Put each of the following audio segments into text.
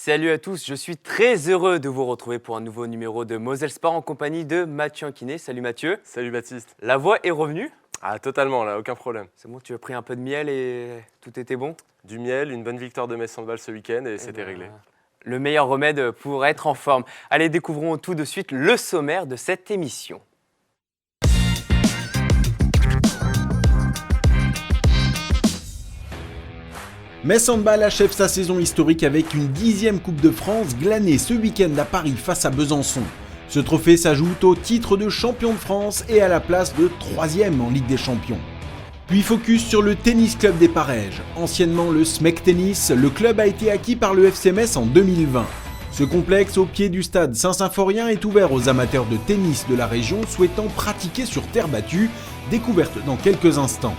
Salut à tous, je suis très heureux de vous retrouver pour un nouveau numéro de Moselle Sport en compagnie de Mathieu Anquinet. Salut Mathieu. Salut Baptiste. La voix est revenue. Ah totalement là, aucun problème. C'est bon, tu as pris un peu de miel et tout était bon? Du miel, une bonne victoire de Metz Handball ce week-end et c'était réglé. Le meilleur remède pour être en forme. Allez, découvrons tout de suite le sommaire de cette émission. Metz Handball achève sa saison historique avec une 10e Coupe de France glanée ce week-end à Paris face à Besançon. Ce trophée s'ajoute au titre de champion de France et à la place de 3e en Ligue des Champions. Puis focus sur le Tennis Club des Parèges. Anciennement le SMEC Tennis, le club a été acquis par le FC Metz en 2020. Ce complexe au pied du stade Saint-Symphorien est ouvert aux amateurs de tennis de la région souhaitant pratiquer sur terre battue, découverte dans quelques instants.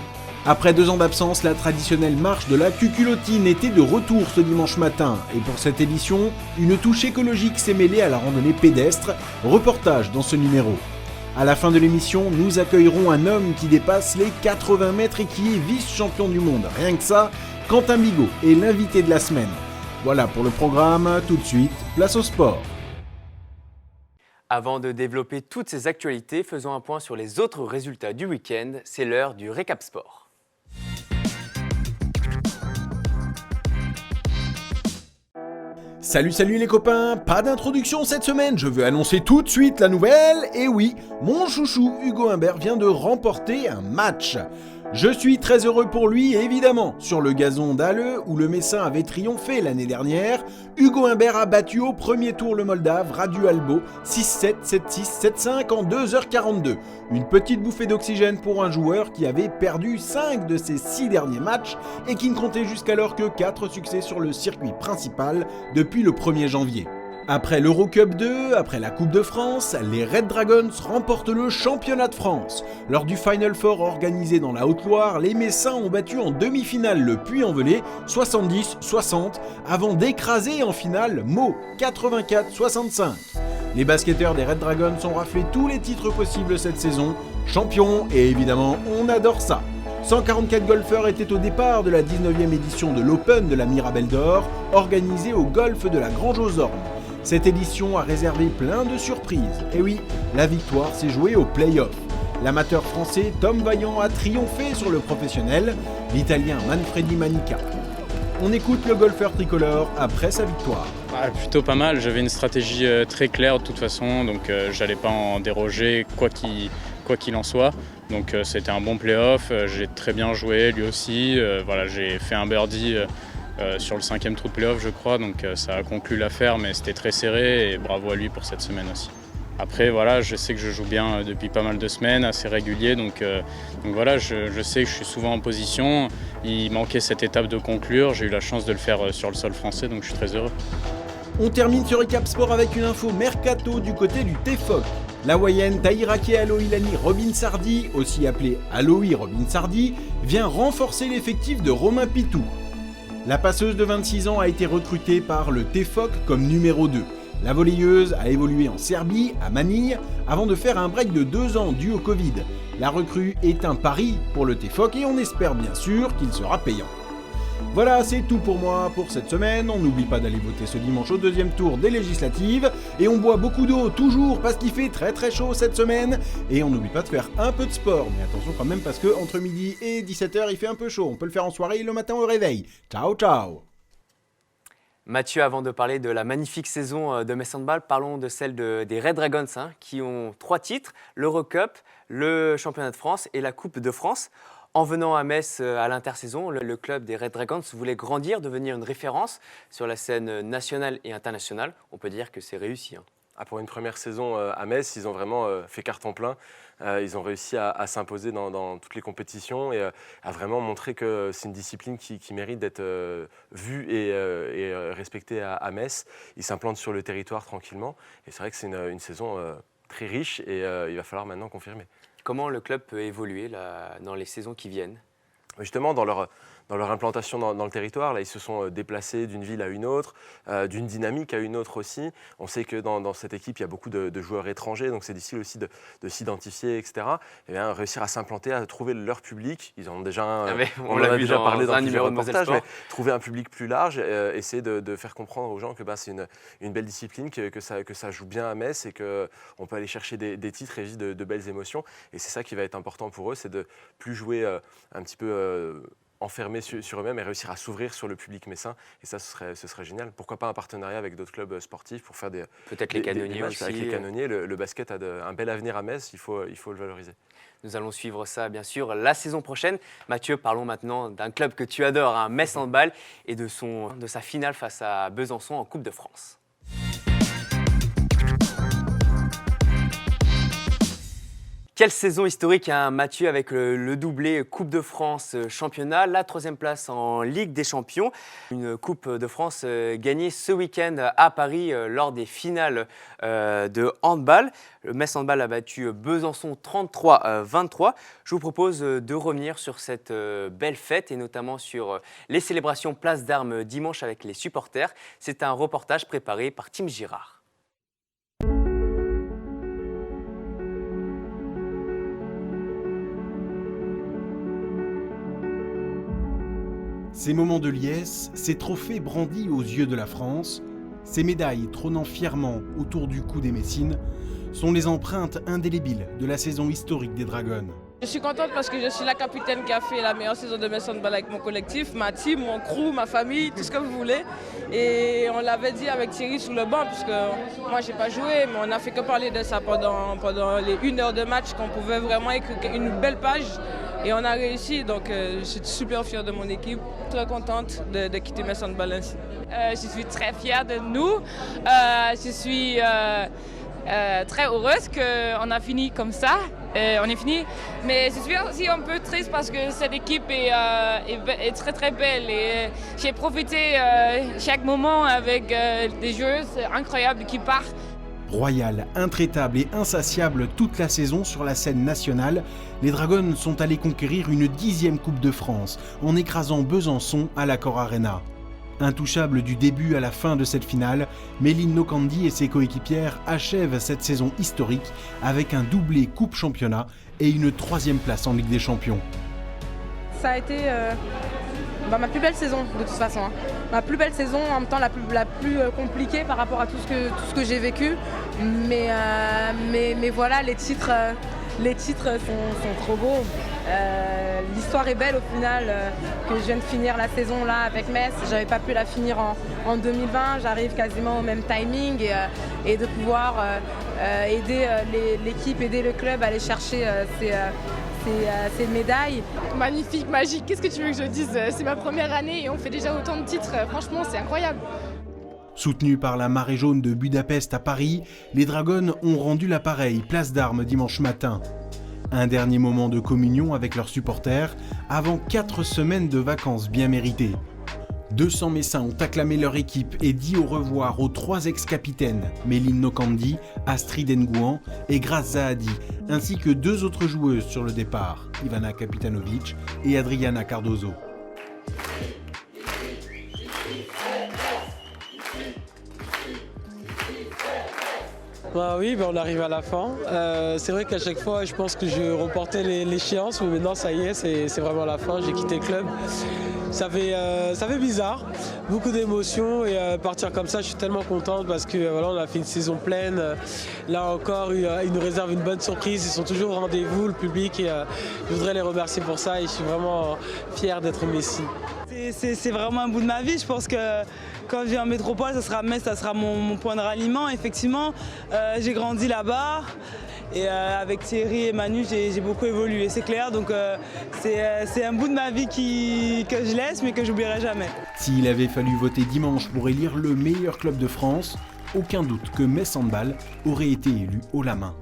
Après 2 ans d'absence, la traditionnelle marche de la Cuculottine était de retour ce dimanche matin. Et pour cette édition, une touche écologique s'est mêlée à la randonnée pédestre. Reportage dans ce numéro. À la fin de l'émission, nous accueillerons un homme qui dépasse les 80 mètres et qui est vice-champion du monde. Rien que ça, Quentin Bigot est l'invité de la semaine. Voilà pour le programme, tout de suite, place au sport. Avant de développer toutes ces actualités, faisons un point sur les autres résultats du week-end. C'est l'heure du récap sport. Salut les copains, pas d'introduction cette semaine, je veux annoncer tout de suite la nouvelle, et oui, mon chouchou Hugo Humbert vient de remporter un match. Je suis très heureux pour lui, évidemment. Sur le gazon d'Halle, où le Messin avait triomphé l'année dernière, Hugo Humbert a battu au premier tour le Moldave Radu Albo 6-7, 7-6, 7-5 en 2h42. Une petite bouffée d'oxygène pour un joueur qui avait perdu 5 de ses 6 derniers matchs et qui ne comptait jusqu'alors que 4 succès sur le circuit principal depuis le 1er janvier. Après l'Eurocup 2, après la Coupe de France, les Red Dragons remportent le championnat de France. Lors du Final Four organisé dans la Haute-Loire, les Messins ont battu en demi-finale le Puy-en-Velay 70-60 avant d'écraser en finale Meaux 84-65. Les basketteurs des Red Dragons ont raflé tous les titres possibles cette saison, champions et évidemment on adore ça. 144 golfeurs étaient au départ de la 19e édition de l'Open de la Mirabelle d'Or, organisée au golfe de la Grange aux Ormes. Cette édition a réservé plein de surprises. Et oui, la victoire s'est jouée au play-off. L'amateur français Tom Vaillant a triomphé sur le professionnel, l'Italien Manfredi Manica. On écoute le golfeur tricolore après sa victoire. Plutôt pas mal, j'avais une stratégie très claire de toute façon, donc j'allais pas en déroger quoi qu'il en soit. Donc c'était un bon play-off, j'ai très bien joué, lui aussi. J'ai fait un birdie sur le 5e trou de play-off je crois, donc ça a conclu l'affaire, mais c'était très serré et bravo à lui pour cette semaine aussi. Après je sais que je joue bien depuis pas mal de semaines, assez régulier, donc je sais que je suis souvent en position. Il manquait cette étape de conclure, j'ai eu la chance de le faire sur le sol français, donc je suis très heureux. On termine ce récap sport avec une info mercato du côté du TFOC. L'Hawaïenne Tahirake Aloilani Robin Sardi, aussi appelée Aloï Robin Sardi, vient renforcer l'effectif de Romain Pitou. La passeuse de 26 ans a été recrutée par le TFOC comme numéro 2. La volleyeuse a évolué en Serbie, à Manille, avant de faire un break de 2 ans dû au Covid. La recrue est un pari pour le TFOC et on espère bien sûr qu'il sera payant. Voilà, c'est tout pour moi pour cette semaine. On n'oublie pas d'aller voter ce dimanche au 2e tour des législatives. Et on boit beaucoup d'eau, toujours, parce qu'il fait très très chaud cette semaine. Et on n'oublie pas de faire un peu de sport. Mais attention quand même, parce que entre midi et 17h, il fait un peu chaud. On peut le faire en soirée et le matin au réveil. Ciao, ciao. Mathieu, avant de parler de la magnifique saison de Metz Handball, parlons de celle des Red Dragons, qui ont 3 titres, l'Eurocup, le championnat de France et la Coupe de France. En venant à Metz à l'intersaison, le club des Red Dragons voulait grandir, devenir une référence sur la scène nationale et internationale. On peut dire que c'est réussi. Pour une première saison à Metz, ils ont vraiment fait carton plein. Ils ont réussi à s'imposer dans toutes les compétitions et à vraiment montrer que c'est une discipline qui mérite d'être vue et respectée à Metz. Ils s'implantent sur le territoire tranquillement et c'est vrai que c'est une saison très riche et il va falloir maintenant confirmer. Comment le club peut évoluer dans les saisons qui viennent ? Justement, dans leur implantation dans le territoire. Là, ils se sont déplacés d'une ville à une autre, d'une dynamique à une autre aussi. On sait que dans cette équipe, il y a beaucoup de joueurs étrangers, donc c'est difficile aussi de s'identifier, etc. Et bien, réussir à s'implanter, à trouver leur public. Ils en ont déjà on l'a vu déjà parlé dans un plusieurs numéro de Moselle reportages, Sport. mais trouver un public plus large, essayer de faire comprendre aux gens que c'est une belle discipline, que ça joue bien à Metz et qu'on peut aller chercher des titres et vivre de belles émotions. Et c'est ça qui va être important pour eux, c'est de plus jouer un petit peu enfermés sur eux-mêmes et réussir à s'ouvrir sur le public messin. Et ça, ce serait génial. Pourquoi pas un partenariat avec d'autres clubs sportifs pour faire peut-être les Canonniers matchs aussi. avec les Canonniers. Le basket a un bel avenir à Metz, il faut le valoriser. Nous allons suivre ça, bien sûr, la saison prochaine. Mathieu, parlons maintenant d'un club que tu adores, hein, Metz Handball, et de sa finale face à Besançon en Coupe de France. Quelle saison historique, hein, Mathieu, avec le doublé Coupe de France championnat, la 3e place en Ligue des Champions. Une Coupe de France gagnée ce week-end à Paris lors des finales de handball. Le Metz Handball a battu Besançon 33-23. Je vous propose de revenir sur cette belle fête et notamment sur les célébrations Place d'Armes dimanche avec les supporters. C'est un reportage préparé par Tim Girard. Ces moments de liesse, ces trophées brandis aux yeux de la France, ces médailles trônant fièrement autour du cou des Messines, sont les empreintes indélébiles de la saison historique des Dragons. Je suis contente parce que je suis la capitaine qui a fait la meilleure saison de Metz Handball avec mon collectif, ma team, mon crew, ma famille, tout ce que vous voulez. Et on l'avait dit avec Thierry sur le banc, puisque moi j'ai pas joué, mais on n'a fait que parler de ça pendant les 1 heure de match, qu'on pouvait vraiment écrire une belle page. Et on a réussi, donc je suis super fière de mon équipe, très contente de quitter Metz Handball ainsi. Je suis très fière de nous. Je suis très heureuse qu'on a fini comme ça. On est fini. Mais je suis aussi un peu triste parce que cette équipe est très très belle. Et j'ai profité chaque moment avec des joueuses incroyables qui partent. Royal, intraitable et insatiable toute la saison sur la scène nationale, les Dragons sont allés conquérir une 10e Coupe de France en écrasant Besançon à l'Accor Arena. Intouchable du début à la fin de cette finale, Méline Nokandi et ses coéquipières achèvent cette saison historique avec un doublé Coupe Championnat et une 3e place en Ligue des Champions. Ça a été ma plus belle saison de toute façon. Hein. Ma plus belle saison, en même temps la plus compliquée par rapport à tout ce que j'ai vécu. Mais voilà, les titres sont trop beaux. L'histoire est belle au final, que je viens de finir la saison là avec Metz. J'avais pas pu la finir en 2020, j'arrive quasiment au même timing et de pouvoir aider l'équipe, aider le club à aller chercher ces médailles. Magnifique, magique, qu'est-ce que tu veux que je dise? C'est ma première année et on fait déjà autant de titres, franchement c'est incroyable. Soutenus par la Marée Jaune de Budapest à Paris, les Dragons ont rendu l'appareil Place d'Armes dimanche matin. Un dernier moment de communion avec leurs supporters avant 4 semaines de vacances bien méritées. 200 Messins ont acclamé leur équipe et dit au revoir aux 3 ex-capitaines, Méline Nokandi, Astrid Ngouan et Grace Zahadi, ainsi que 2 autres joueuses sur le départ, Ivana Kapitanovic et Adriana Cardozo. Oui, on arrive à la fin. C'est vrai qu'à chaque fois, je pense que je reportais l'échéance, mais maintenant, ça y est, c'est vraiment la fin. J'ai quitté le club. Ça fait bizarre, beaucoup d'émotions et partir comme ça, je suis tellement contente parce que voilà, on a fait une saison pleine. Là encore, ils nous réservent une bonne surprise. Ils sont toujours au rendez-vous, le public, et je voudrais les remercier pour ça et je suis vraiment fier d'être Messi. C'est vraiment un bout de ma vie. Je pense que quand je viens en métropole, ça sera Metz, ça sera mon point de ralliement. Effectivement, j'ai grandi là-bas. Et avec Thierry et Manu, j'ai beaucoup évolué, c'est clair. Donc c'est un bout de ma vie que je laisse, mais que j'oublierai jamais. S'il avait fallu voter dimanche pour élire le meilleur club de France, aucun doute que Metz Handball aurait été élu haut la main.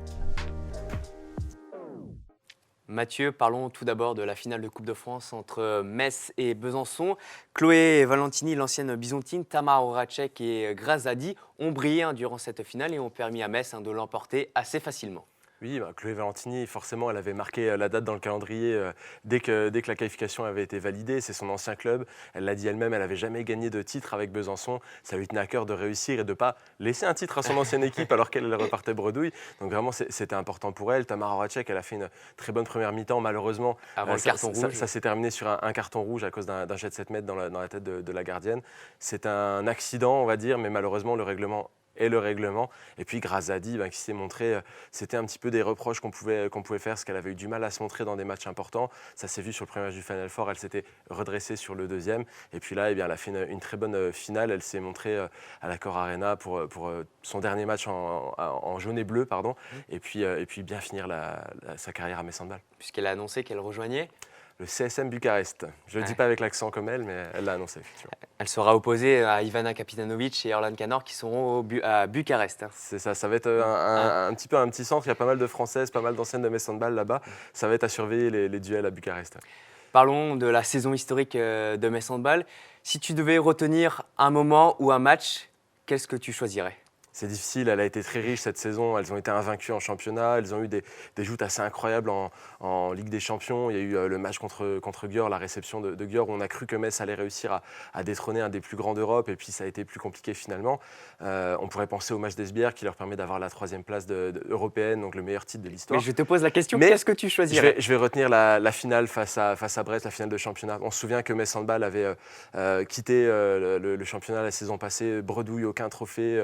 Mathieu, parlons tout d'abord de la finale de Coupe de France entre Metz et Besançon. Chloé Valentini, l'ancienne Bisontine, Tamara Horacek et Grace Zahadi ont brillé durant cette finale et ont permis à Metz de l'emporter assez facilement. Oui, Chloé Valentini, forcément, elle avait marqué la date dans le calendrier dès que la qualification avait été validée. C'est son ancien club. Elle l'a dit elle-même, elle n'avait jamais gagné de titre avec Besançon. Ça lui tenait à cœur de réussir et de ne pas laisser un titre à son ancienne équipe alors qu'elle repartait bredouille. Donc vraiment, c'était important pour elle. Tamara Horacek, elle a fait une très bonne première mi-temps. Malheureusement, Avant le carton rouge. Ça s'est terminé sur un carton rouge à cause d'un jet de 7 mètres dans la tête de la gardienne. C'est un accident, on va dire, mais malheureusement, le règlement. Et puis Grazadi, qui s'est montré, c'était un petit peu des reproches qu'on pouvait faire, parce qu'elle avait eu du mal à se montrer dans des matchs importants. Ça s'est vu sur le premier match du Final Four, elle s'était redressée sur le deuxième. Et puis là, elle a fait une très bonne finale. Elle s'est montrée à l'Accor Arena pour son dernier match en jaune et bleu, pardon. Et puis bien finir sa carrière à Metz Handball. Puisqu'elle a annoncé qu'elle rejoignait le CSM Bucarest. Je ne le dis pas avec l'accent comme elle, mais elle l'a annoncé, effectivement. Elle sera opposée à Ivana Kapitanovic et Orlan Canor qui seront à Bucarest. C'est ça, ça va être un petit centre. Il y a pas mal de Françaises, pas mal d'anciennes de Metz Handball là-bas. Ça va être à surveiller les duels à Bucarest. Parlons de la saison historique de Metz Handball. Si tu devais retenir un moment ou un match, qu'est-ce que tu choisirais ? C'est difficile, elle a été très riche cette saison, elles ont été invaincues en championnat, elles ont eu des joutes assez incroyables en Ligue des Champions. Il y a eu le match contre Győr, la réception de Győr, où on a cru que Metz allait réussir à détrôner un des plus grands d'Europe, et puis ça a été plus compliqué finalement. On pourrait penser au match d'Esbjerg qui leur permet d'avoir la 3e place européenne, donc le meilleur titre de l'histoire. Mais je te pose la question, qu'est-ce que tu choisirais ? Je vais retenir la finale face à Brest, la finale de championnat. On se souvient que Metz Handball avait quitté le championnat la saison passée, bredouille, aucun trophée,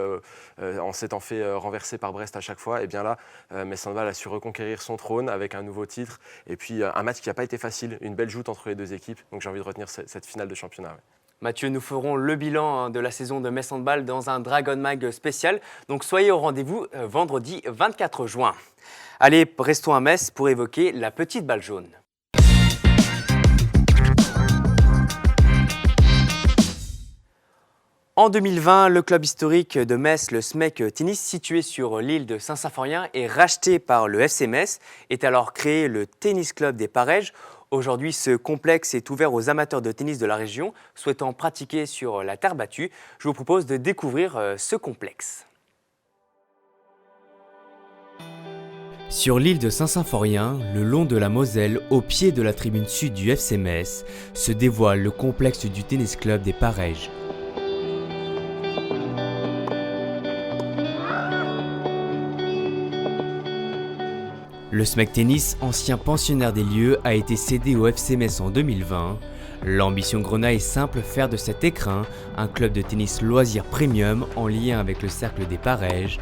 en s'étant fait renverser par Brest à chaque fois. Et bien là, Metz Handball a su reconquérir son trône avec un nouveau titre. Et puis un match qui n'a pas été facile, une belle joute entre les deux équipes. Donc j'ai envie de retenir cette finale de championnat. Ouais. Mathieu, nous ferons le bilan de la saison de Metz Handball dans un Dragon Mag spécial. Donc soyez au rendez-vous vendredi 24 juin. Allez, restons à Metz pour évoquer la petite balle jaune. En 2020, le club historique de Metz, le SMEC Tennis, situé sur l'île de Saint-Symphorien et racheté par le FC Metz, est alors créé le Tennis Club des Pareges. Aujourd'hui, ce complexe est ouvert aux amateurs de tennis de la région souhaitant pratiquer sur la terre battue. Je vous propose de découvrir ce complexe. Sur l'île de Saint-Symphorien, le long de la Moselle, au pied de la tribune sud du FC Metz, se dévoile le complexe du Tennis Club des Pareges. Le SMEC Tennis, ancien pensionnaire des lieux, a été cédé au FC Metz en 2020. L'ambition Grenat est simple, faire de cet écrin un club de tennis loisirs premium en lien avec le cercle des Pareges.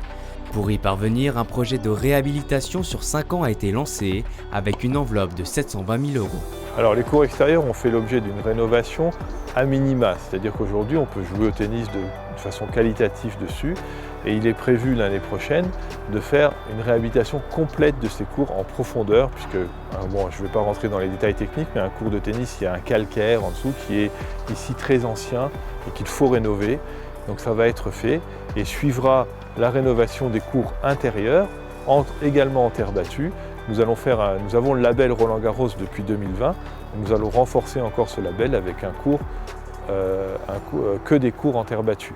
Pour y parvenir, un projet de réhabilitation sur 5 ans a été lancé avec une enveloppe de 720 000 €. Alors les cours extérieurs ont fait l'objet d'une rénovation à minima, c'est-à-dire qu'aujourd'hui on peut jouer au tennis de façon qualitative dessus et il est prévu l'année prochaine de faire une réhabilitation complète de ces cours en profondeur puisque, bon, je ne vais pas rentrer dans les détails techniques, mais un cours de tennis, il y a un calcaire en dessous qui est ici très ancien et qu'il faut rénover, donc ça va être fait et suivra la rénovation des cours intérieurs, également en terre battue. Nous avons le label Roland Garros depuis 2020. Nous allons renforcer encore ce label avec un cours, que des cours en terre battue.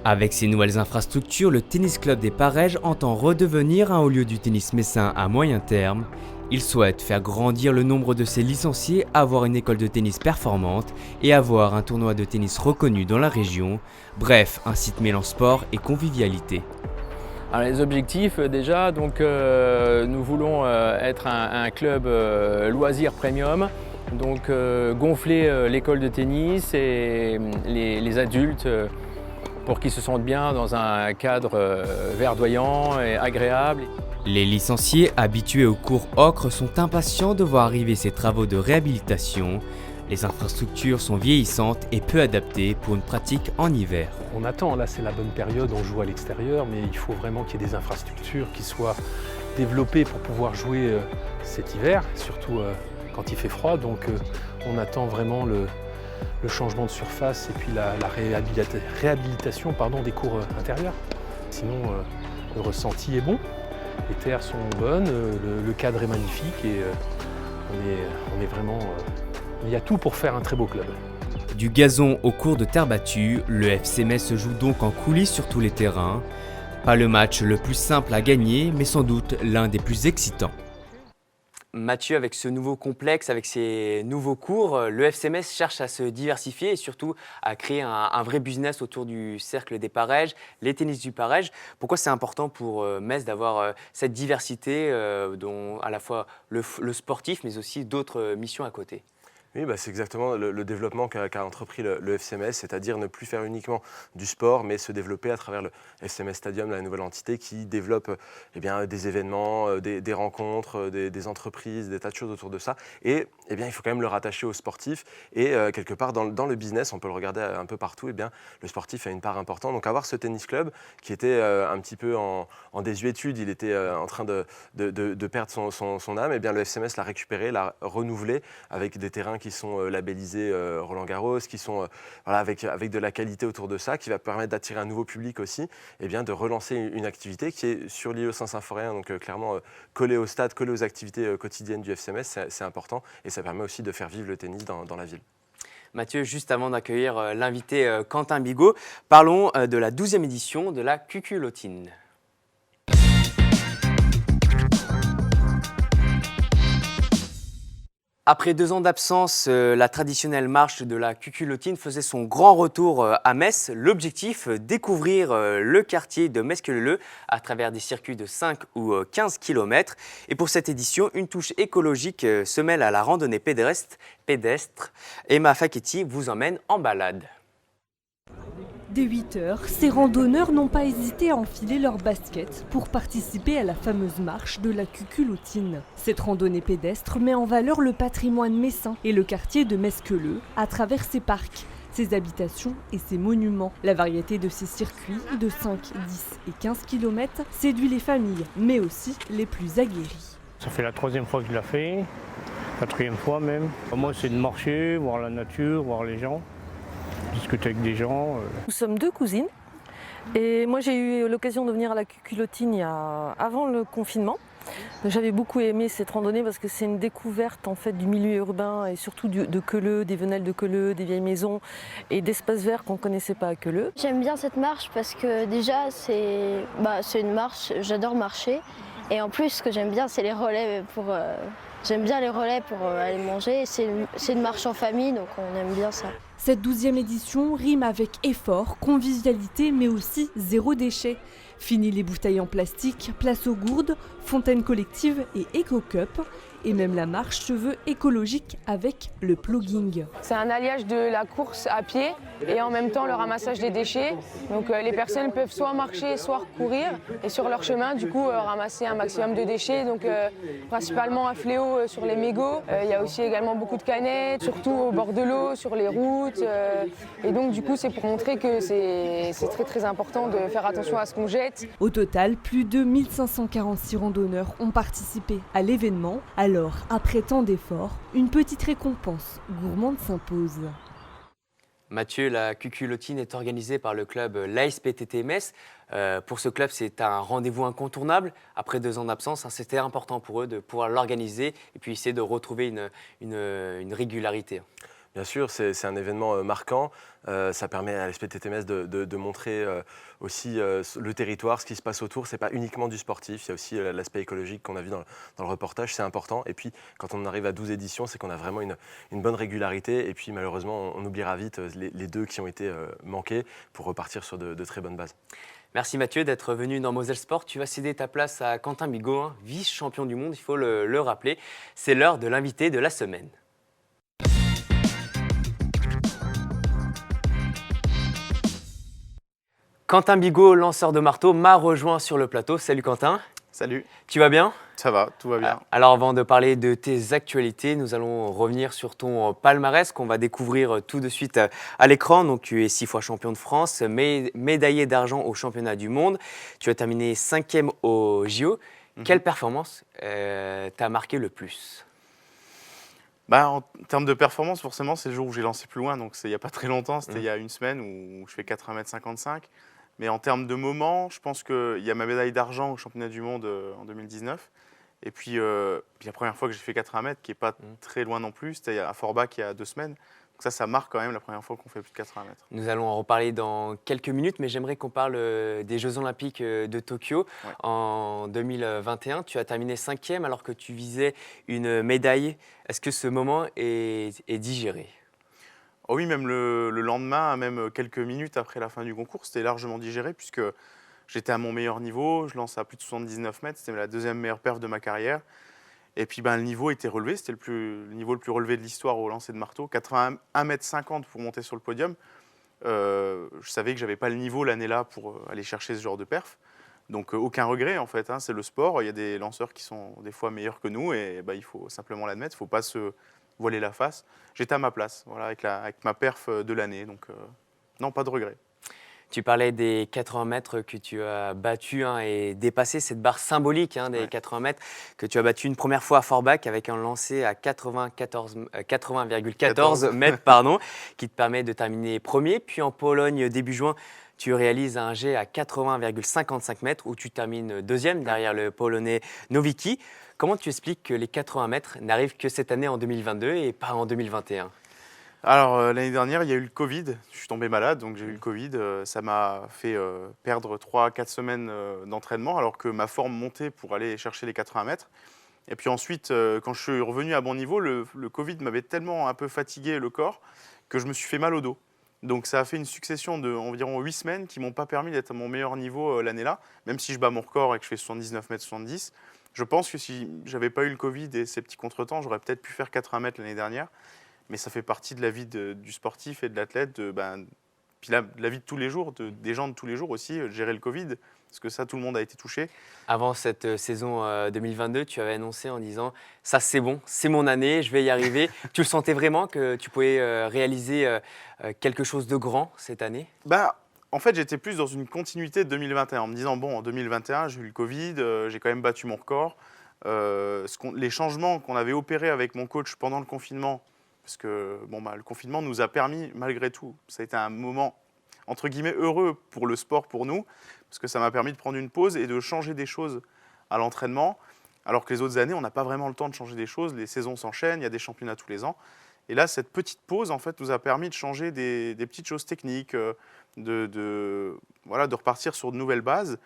Avec ces nouvelles infrastructures, le Tennis Club des Pareges entend redevenir un haut lieu du tennis messin à moyen terme. Il souhaite faire grandir le nombre de ses licenciés, avoir une école de tennis performante et avoir un tournoi de tennis reconnu dans la région. Bref, un site mêlant sport et convivialité. Alors les objectifs déjà, donc nous voulons être un club loisir premium, donc gonfler l'école de tennis et les adultes pour qu'ils se sentent bien dans un cadre verdoyant et agréable. Les licenciés habitués aux cours ocre sont impatients de voir arriver ces travaux de réhabilitation. Les infrastructures sont vieillissantes et peu adaptées pour une pratique en hiver. On attend, là c'est la bonne période, on joue à l'extérieur, mais il faut vraiment qu'il y ait des infrastructures qui soient développées pour pouvoir jouer cet hiver, surtout quand il fait froid. Donc on attend vraiment le changement de surface et puis la réhabilitation des cours intérieurs. Sinon le ressenti est bon, les terres sont bonnes, le cadre est magnifique et on est vraiment... Il y a tout pour faire un très beau club. Du gazon au cours de terre battue, le FC Metz se joue donc en coulisses sur tous les terrains. Pas le match le plus simple à gagner, mais sans doute l'un des plus excitants. Mathieu, avec ce nouveau complexe, avec ces nouveaux cours, le FC Metz cherche à se diversifier et surtout à créer un vrai business autour du cercle des parèges, les tennis du parège. Pourquoi c'est important pour Metz d'avoir cette diversité, dont à la fois le sportif, mais aussi d'autres missions à côté? Oui, c'est exactement le développement qu'a entrepris le FC Metz, c'est-à-dire ne plus faire uniquement du sport, mais se développer à travers le FC Metz Stadium, la nouvelle entité qui développe des événements, des rencontres, des entreprises, des tas de choses autour de ça. Et il faut quand même le rattacher aux sportifs. Et quelque part, dans le business, on peut le regarder un peu partout, le sportif a une part importante. Donc avoir ce tennis club qui était un petit peu en désuétude, il était en train de perdre son âme, le FC Metz l'a récupéré, l'a renouvelé avec des terrains qui sont labellisés Roland-Garros, qui sont avec de la qualité autour de ça, qui va permettre d'attirer un nouveau public aussi, de relancer une activité qui est sur l'îlot Saint-Symphorien, donc clairement collée au stade, collée aux activités quotidiennes du FC Metz, c'est important et ça permet aussi de faire vivre le tennis dans la ville. Mathieu, juste avant d'accueillir l'invité Quentin Bigot, parlons de la 12e édition de la Cuculotine. Après 2 ans d'absence, la traditionnelle marche de la Cuculotine faisait son grand retour à Metz. L'objectif, découvrir le quartier de Metz-Queuleleu à travers des circuits de 5 ou 15 km. Et pour cette édition, une touche écologique se mêle à la randonnée pédestre. Emma Facchetti vous emmène en balade. Dès 8 heures, ces randonneurs n'ont pas hésité à enfiler leurs baskets pour participer à la fameuse marche de la Cuculotine. Cette randonnée pédestre met en valeur le patrimoine messin et le quartier de Metz-Queuleleu à travers ses parcs, ses habitations et ses monuments. La variété de ces circuits de 5, 10 et 15 km séduit les familles, mais aussi les plus aguerris. Ça fait la 3e fois que je la fais, 4e fois même. Moi, c'est de marcher, voir la nature, voir les gens. Discuter avec des gens. Nous sommes 2 cousines et moi j'ai eu l'occasion de venir à la Cuculotine avant le confinement. J'avais beaucoup aimé cette randonnée parce que c'est une découverte en fait du milieu urbain et surtout de Queuleleu, des venelles de Queuleleu, des vieilles maisons et d'espaces verts qu'on ne connaissait pas à Queuleleu. J'aime bien cette marche parce que déjà c'est une marche, j'adore marcher et en plus ce que j'aime bien c'est les relais j'aime bien les relais pour aller manger. C'est une marche en famille donc on aime bien ça. Cette 12e édition rime avec effort, convivialité, mais aussi zéro déchet. Fini les bouteilles en plastique, place aux gourdes, fontaines collectives et éco-cup. Et même la marche se veut écologique avec le plugging. C'est un alliage de la course à pied et en même temps le ramassage des déchets. Donc les personnes peuvent soit marcher, soit courir et sur leur chemin du coup ramasser un maximum de déchets. Donc principalement un fléau sur les mégots. Il y a aussi également beaucoup de canettes, surtout au bord de l'eau, sur les routes. Et donc du coup c'est pour montrer que c'est très très important de faire attention à ce qu'on jette. Au total, plus de 1546 randonneurs ont participé à l'événement. Alors, après tant d'efforts, une petite récompense gourmande s'impose. Mathieu, la Cuculotine est organisée par le club l'ASPTT Metz. Pour ce club, c'est un rendez-vous incontournable. Après 2 ans d'absence, c'était important pour eux de pouvoir l'organiser et puis essayer de retrouver une régularité. Bien sûr, c'est un événement marquant. Ça permet à l'SPTT Metz de montrer aussi le territoire, ce qui se passe autour. Ce n'est pas uniquement du sportif, il y a aussi l'aspect écologique qu'on a vu dans le reportage, c'est important. Et puis, quand on arrive à 12 éditions, c'est qu'on a vraiment une bonne régularité. Et puis, malheureusement, on oubliera vite les 2 qui ont été manqués pour repartir sur de très bonnes bases. Merci Mathieu d'être venu dans Moselle Sport. Tu vas céder ta place à Quentin Bigot, vice-champion du monde, il faut le rappeler. C'est l'heure de l'invité de la semaine. Quentin Bigot, lanceur de marteau, m'a rejoint sur le plateau. Salut Quentin. Salut. Tu vas bien? Ça va, tout va bien. Alors avant de parler de tes actualités, nous allons revenir sur ton palmarès qu'on va découvrir tout de suite à l'écran. Donc tu es 6 fois champion de France, médaillé d'argent au championnat du monde. Tu as terminé 5e au JO. Quelle performance t'a marqué le plus? En termes de performance, forcément, c'est le jour où j'ai lancé plus loin. Donc il n'y a pas très longtemps, c'était il y a une semaine où je fais 4,55 m. Mais en termes de moments, je pense qu'il y a ma médaille d'argent au championnat du monde en 2019. Et puis la première fois que j'ai fait 80 m, qui n'est pas très loin non plus, c'était à Forbach il y a 2 semaines. Donc ça marque quand même la première fois qu'on fait plus de 80 mètres. Nous allons en reparler dans quelques minutes, mais j'aimerais qu'on parle des Jeux Olympiques de Tokyo en 2021. Tu as terminé 5e alors que tu visais une médaille. Est-ce que ce moment est digéré? Oh oui, même le lendemain, même quelques minutes après la fin du concours, c'était largement digéré puisque j'étais à mon meilleur niveau. Je lance à plus de 79 mètres, c'était la deuxième meilleure perf de ma carrière. Et puis le niveau était relevé, c'était le niveau le plus relevé de l'histoire au lancer de marteau, 81,50 m pour monter sur le podium. Je savais que j'avais pas le niveau l'année-là pour aller chercher ce genre de perf. Donc aucun regret en fait, c'est le sport, il y a des lanceurs qui sont des fois meilleurs que nous et il faut simplement l'admettre, il ne faut pas se voiler la face. J'étais à ma place voilà, avec ma perf de l'année, donc non, pas de regret. Tu parlais des 80 mètres que tu as battus et dépassé cette barre symbolique des 80 mètres que tu as battu une première fois à Forbach avec un lancer à 80,14 mètres qui te permet de terminer premier. Puis en Pologne, début juin, tu réalises un jet à 80,55 mètres où tu termines deuxième derrière le Polonais Nowicki. Comment tu expliques que les 80 mètres n'arrivent que cette année en 2022 et pas en 2021 ? Alors l'année dernière, il y a eu le Covid, je suis tombé malade, donc j'ai eu le Covid. Ça m'a fait perdre 3-4 semaines d'entraînement alors que ma forme montait pour aller chercher les 80 mètres. Et puis ensuite, quand je suis revenu à bon niveau, le Covid m'avait tellement un peu fatigué le corps que je me suis fait mal au dos. Donc ça a fait une succession d'environ 8 semaines qui ne m'ont pas permis d'être à mon meilleur niveau l'année-là, même si je bats mon record et que je fais 79 mètres 70. Je pense que si je n'avais pas eu le Covid et ces petits contretemps, j'aurais peut-être pu faire 80 mètres l'année dernière. Mais ça fait partie de la vie du sportif et de l'athlète, puis de la vie de tous les jours, des gens de tous les jours aussi, gérer le Covid, parce que ça, tout le monde a été touché. Avant cette saison 2022, tu avais annoncé en disant « ça c'est bon, c'est mon année, je vais y arriver ». Tu le sentais vraiment que tu pouvais réaliser quelque chose de grand cette année ? En fait, j'étais plus dans une continuité de 2021, en me disant « bon, en 2021, j'ai eu le Covid, j'ai quand même battu mon record ». Les changements qu'on avait opérés avec mon coach pendant le confinement, parce que le confinement nous a permis, malgré tout, ça a été un moment, entre guillemets, heureux pour le sport, pour nous, parce que ça m'a permis de prendre une pause et de changer des choses à l'entraînement, alors que les autres années, on n'a pas vraiment le temps de changer des choses, les saisons s'enchaînent, il y a des championnats tous les ans. Et là, cette petite pause, en fait, nous a permis de changer des petites choses techniques, de repartir sur de nouvelles bases.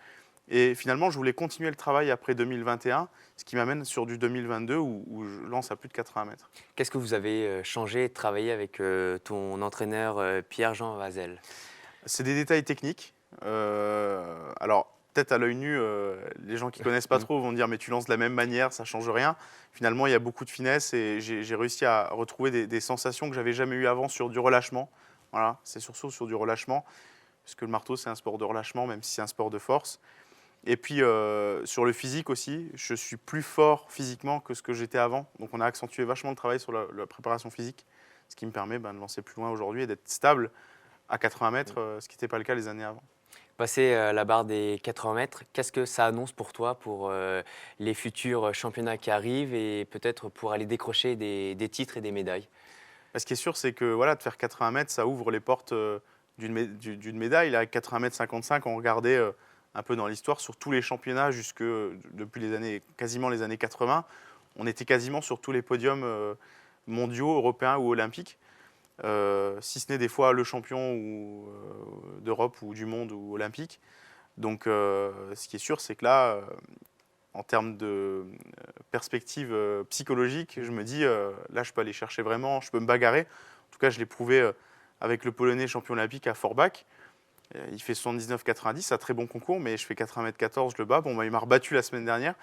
Et finalement, je voulais continuer le travail après 2021, ce qui m'amène sur du 2022 où je lance à plus de 80 mètres. Qu'est-ce que vous avez changé et travaillé avec ton entraîneur Pierre-Jean Vazel ? C'est des détails techniques. Alors, peut-être à l'œil nu, les gens qui ne connaissent pas trop vont dire « mais tu lances de la même manière, ça ne change rien ». Finalement, il y a beaucoup de finesse et j'ai réussi à retrouver des sensations que je n'avais jamais eues avant sur du relâchement. Voilà, c'est surtout sur du relâchement, puisque le marteau, c'est un sport de relâchement, même si c'est un sport de force. Et puis, sur le physique aussi, je suis plus fort physiquement que ce que j'étais avant. Donc, on a accentué vachement le travail sur la préparation physique, ce qui me permet de lancer plus loin aujourd'hui et d'être stable à 80 mètres, ce qui n'était pas le cas les années avant. Passer la barre des 80 mètres, qu'est-ce que ça annonce pour toi, pour les futurs championnats qui arrivent et peut-être pour aller décrocher des titres et des médailles ? Ce qui est sûr, c'est que de faire 80 mètres, ça ouvre les portes d'une médaille. Là, avec 80 mètres 55, on regardait un peu dans l'histoire sur tous les championnats depuis quasiment les années 80. On était quasiment sur tous les podiums mondiaux, européens ou olympiques. Si ce n'est des fois le champion d'Europe ou du monde ou olympique. Donc ce qui est sûr, c'est que là, en termes de perspective psychologique, je me dis, là je peux aller chercher vraiment, je peux me bagarrer. En tout cas, je l'ai prouvé avec le Polonais champion olympique à Forbach. Il fait 79,90, c'est un très bon concours, mais je fais 80,14 m, je le bats. Bon, il m'a rebattu la semaine dernière.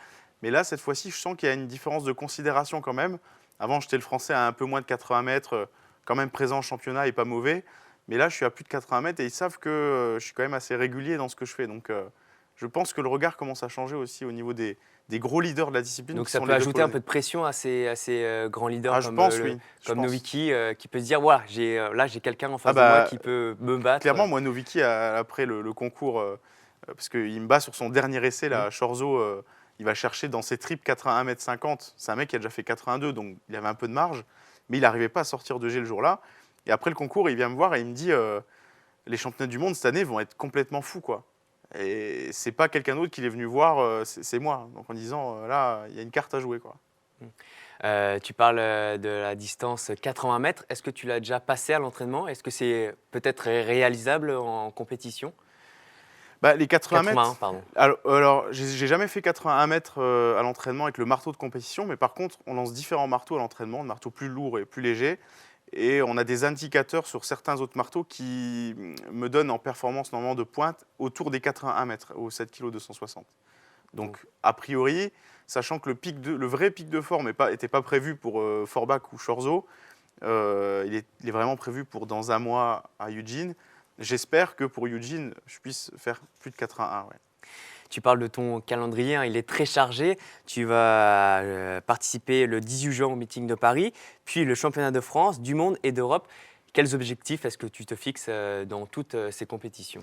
Mais là, cette fois-ci, je sens qu'il y a une différence de considération quand même. Avant, j'étais le Français à un peu moins de 80 mètres, quand même présent en championnat et pas mauvais. Mais là, je suis à plus de 80 mètres et ils savent que je suis quand même assez régulier dans ce que je fais. Donc, je pense que le regard commence à changer aussi au niveau des gros leaders de la discipline. Donc, ça peut ajouter un peu de pression à ces grands leaders comme Nowicki, qui peut se dire, voilà, là, j'ai quelqu'un en face de moi qui peut me battre. Clairement, moi, Nowicki, après le concours, parce qu'il me bat sur son dernier essai, là, à Chorzo, il va chercher dans ses tripes 81,50 m. C'est un mec qui a déjà fait 82, donc il avait un peu de marge. Mais il n'arrivait pas à sortir de G le jour-là. Et après le concours, il vient me voir et il me dit les championnats du monde cette année vont être complètement fous, quoi. Et c'est pas quelqu'un d'autre qui est venu voir, c'est moi. Donc en disant là, il y a une carte à jouer, quoi. Tu parles de la distance 80 mètres. Est-ce que tu l'as déjà passé à l'entraînement? Est-ce que c'est peut-être réalisable en compétition? Les 80 81, mètres. pardon. Alors, j'ai jamais fait 81 mètres à l'entraînement avec le marteau de compétition, mais par contre, on lance différents marteaux à l'entraînement, de marteaux plus lourds et plus légers. Et on a des indicateurs sur certains autres marteaux qui me donnent en performance normalement de pointe autour des 81 mètres, aux 7 kg 260. Donc, a priori, sachant que le vrai pic de forme n'était pas prévu pour Forbach ou Chorzo, il est vraiment prévu pour dans un mois à Eugene. J'espère que pour Eugene, je puisse faire plus de 81. Ouais. Tu parles de ton calendrier, il est très chargé. Tu vas participer le 18 juin au meeting de Paris, puis le championnat de France, du monde et d'Europe. Quels objectifs est-ce que tu te fixes dans toutes ces compétitions?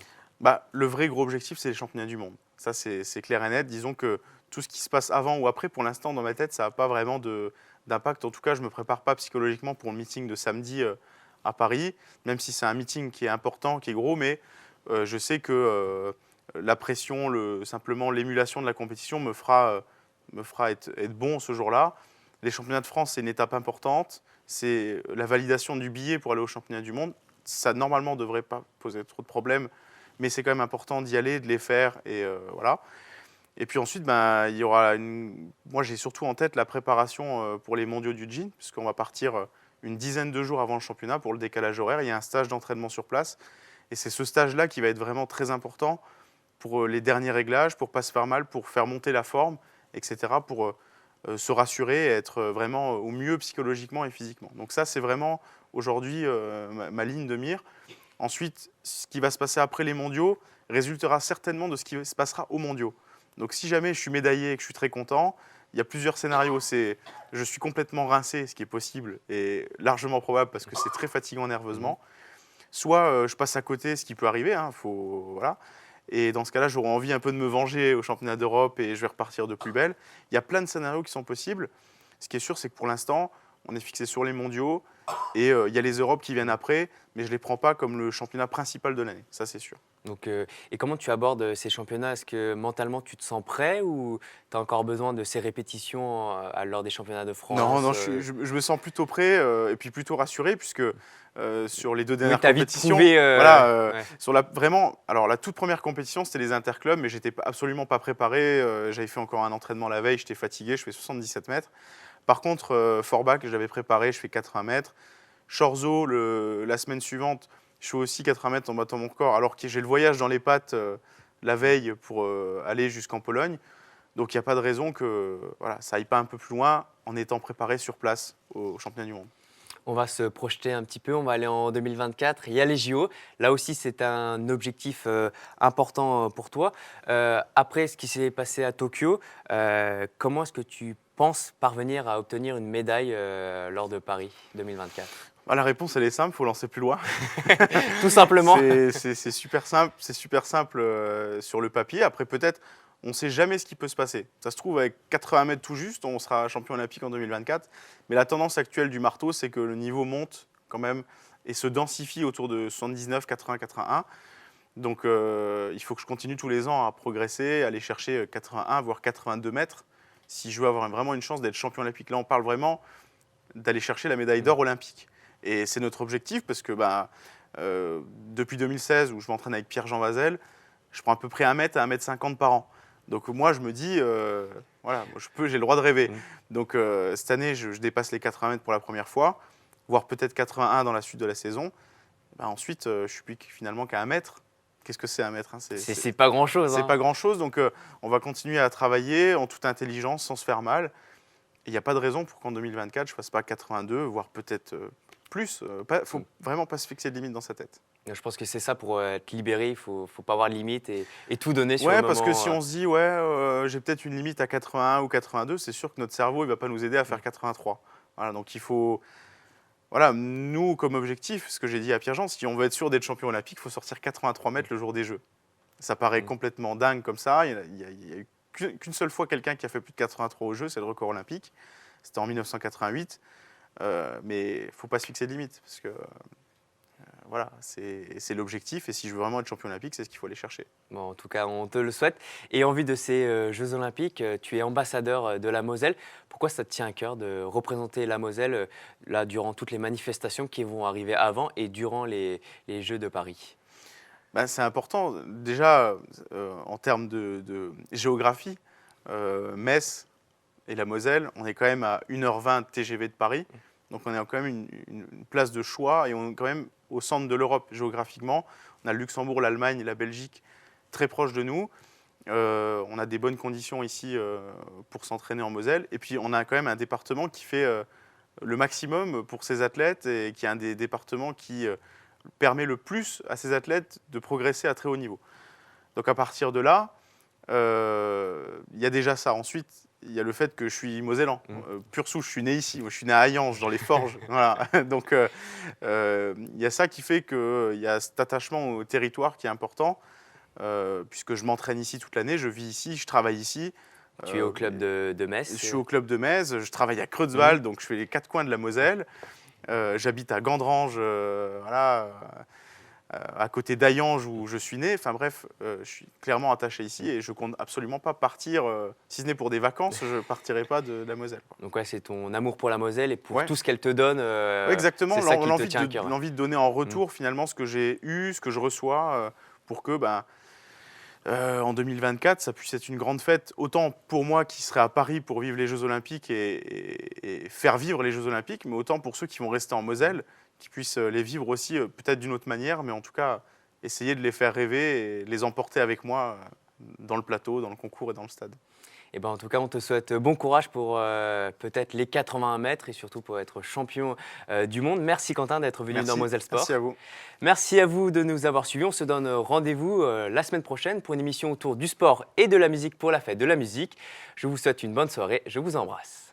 Le vrai gros objectif, c'est les championnats du monde. Ça, c'est clair et net. Disons que tout ce qui se passe avant ou après, pour l'instant, dans ma tête, ça n'a pas vraiment d'impact. En tout cas, je ne me prépare pas psychologiquement pour le meeting de samedi à Paris, même si c'est un meeting qui est important, qui est gros, mais je sais que la pression, simplement l'émulation de la compétition me fera être bon ce jour-là. Les championnats de France, c'est une étape importante. C'est la validation du billet pour aller aux championnats du monde. Ça, normalement, ne devrait pas poser trop de problèmes, mais c'est quand même important d'y aller, de les faire, et voilà. Et puis ensuite, il y aura moi, j'ai surtout en tête la préparation pour les mondiaux du Eugene, puisqu'on va partir une dizaine de jours avant le championnat pour le décalage horaire. Il y a un stage d'entraînement sur place. Et c'est ce stage-là qui va être vraiment très important pour les derniers réglages, pour ne pas se faire mal, pour faire monter la forme, etc., pour se rassurer et être vraiment au mieux psychologiquement et physiquement. Donc ça, c'est vraiment aujourd'hui ma ligne de mire. Ensuite, ce qui va se passer après les mondiaux résultera certainement de ce qui se passera aux mondiaux. Donc si jamais je suis médaillé et que je suis très content, il y a plusieurs scénarios. Je suis complètement rincé, ce qui est possible et largement probable parce que c'est très fatigant nerveusement. Soit je passe à côté, ce qui peut arriver, voilà. Et dans ce cas-là, j'aurai envie un peu de me venger au championnat d'Europe et je vais repartir de plus belle. Il y a plein de scénarios qui sont possibles. Ce qui est sûr, c'est que pour l'instant, on est fixé sur les mondiaux et il y a les Europes qui viennent après, mais je ne les prends pas comme le championnat principal de l'année, ça c'est sûr. Donc, et comment tu abordes ces championnats? Est-ce que mentalement tu te sens prêt ou tu as encore besoin de ces répétitions lors des championnats de France? Non, je me sens plutôt prêt et puis plutôt rassuré puisque sur les deux dernières t'as vite compétitions, trouvé, ouais. Sur la toute première compétition, c'était les interclubs, mais j'étais absolument pas préparé. J'avais fait encore un entraînement la veille, j'étais fatigué, je fais 77 mètres. Par contre, Forbach, je l'avais préparé, je fais 80 mètres. Chorzo, la semaine suivante, je fais aussi 80 mètres en battant mon corps, alors que j'ai le voyage dans les pattes la veille pour aller jusqu'en Pologne. Donc il n'y a pas de raison que ça aille pas un peu plus loin en étant préparé sur place au championnat du monde. On va se projeter un petit peu, on va aller en 2024. Il y a les JO. Là aussi, c'est un objectif important pour toi. Après ce qui s'est passé à Tokyo, comment est-ce que tu penses parvenir à obtenir une médaille lors de Paris 2024 ? La réponse, elle est simple, il faut lancer plus loin. Tout simplement. C'est super simple, sur le papier. Après, peut-être, on ne sait jamais ce qui peut se passer. Ça se trouve, avec 80 mètres tout juste, on sera champion olympique en 2024. Mais la tendance actuelle du marteau, c'est que le niveau monte quand même et se densifie autour de 79, 80, 81. Donc, il faut que je continue tous les ans à progresser, à aller chercher 81, voire 82 mètres, si je veux avoir vraiment une chance d'être champion olympique. Là, on parle vraiment d'aller chercher la médaille d'or olympique. Et c'est notre objectif parce que depuis 2016, où je m'entraîne avec Pierre-Jean Vazel, je prends à peu près 1 mètre à 1,50 m par an. Donc moi, je me dis, j'ai le droit de rêver. Donc cette année, je dépasse les 80 mètres pour la première fois, voire peut-être 81 dans la suite de la saison. Ensuite, je suis plus finalement qu'à 1 mètre. Qu'est-ce que c'est 1 mètre, hein? C'est pas grand-chose. C'est pas grand-chose, donc on va continuer à travailler en toute intelligence, sans se faire mal. Il n'y a pas de raison pour qu'en 2024, je ne fasse pas 82, voire peut-être plus. Il ne faut vraiment pas se fixer de limite dans sa tête. Je pense que c'est ça, pour être libéré, il ne faut pas avoir de limite et tout donner sur le moment. Ouais, parce que si on se dit, j'ai peut-être une limite à 81 ou 82, c'est sûr que notre cerveau ne va pas nous aider à faire 83. Voilà, donc il faut... Voilà, nous, comme objectif, ce que j'ai dit à Pierre-Jean, si on veut être sûr d'être champion olympique, il faut sortir 83 mètres le jour des Jeux. Ça paraît complètement dingue comme ça. Il n'y a eu qu'une seule fois quelqu'un qui a fait plus de 83 aux Jeux, c'est le record olympique. C'était en 1988. Mais il ne faut pas se fixer de limite, parce que voilà, c'est l'objectif. Et si je veux vraiment être champion olympique, c'est ce qu'il faut aller chercher. Bon, en tout cas, on te le souhaite. Et en vue de ces Jeux Olympiques, tu es ambassadeur de la Moselle. Pourquoi ça te tient à cœur de représenter la Moselle là, durant toutes les manifestations qui vont arriver avant et durant les Jeux de Paris? Ben, c'est important. Déjà, en termes de géographie, Metz et la Moselle, on est quand même à 1h20 TGV de Paris. Donc on est quand même une place de choix et on est quand même au centre de l'Europe géographiquement. On a le Luxembourg, l'Allemagne, la Belgique très proches de nous. On a des bonnes conditions ici pour s'entraîner en Moselle. Et puis on a quand même un département qui fait le maximum pour ses athlètes et qui est un des départements qui permet le plus à ces athlètes de progresser à très haut niveau. Donc à partir de là, il y a déjà ça. Ensuite, il y a le fait que je suis mosellan, pure souche, je suis né ici. Moi, je suis né à Hayange, dans les Forges. Voilà. Donc, il y a ça qui fait qu'il y a cet attachement au territoire qui est important, puisque je m'entraîne ici toute l'année, je vis ici, je travaille ici. Tu es au club de Metz? Je suis au club de Metz, je travaille à Creuswald, donc je fais les 4 coins de la Moselle. J'habite à Gandrange, voilà, à côté d'Hayange où je suis né. Enfin bref, je suis clairement attaché ici et je ne compte absolument pas partir. Si ce n'est pour des vacances, je ne partirai pas de la Moselle. Donc ouais, c'est ton amour pour la Moselle et pour tout ce qu'elle te donne. Ouais, exactement, c'est ça qui te tient à cœur. L'envie de donner en retour finalement ce que j'ai eu, ce que je reçois, pour que en 2024, ça puisse être une grande fête, autant pour moi qui serai à Paris pour vivre les Jeux Olympiques et faire vivre les Jeux Olympiques, mais autant pour ceux qui vont rester en Moselle, qui puissent les vivre aussi peut-être d'une autre manière, mais en tout cas essayer de les faire rêver et les emporter avec moi dans le plateau, dans le concours et dans le stade. Et ben en tout cas, on te souhaite bon courage pour peut-être les 81 mètres et surtout pour être champion du monde. Merci Quentin d'être venu dans Moselle Sport. Merci à vous. Merci à vous de nous avoir suivis. On se donne rendez-vous la semaine prochaine pour une émission autour du sport et de la musique pour la fête de la musique. Je vous souhaite une bonne soirée. Je vous embrasse.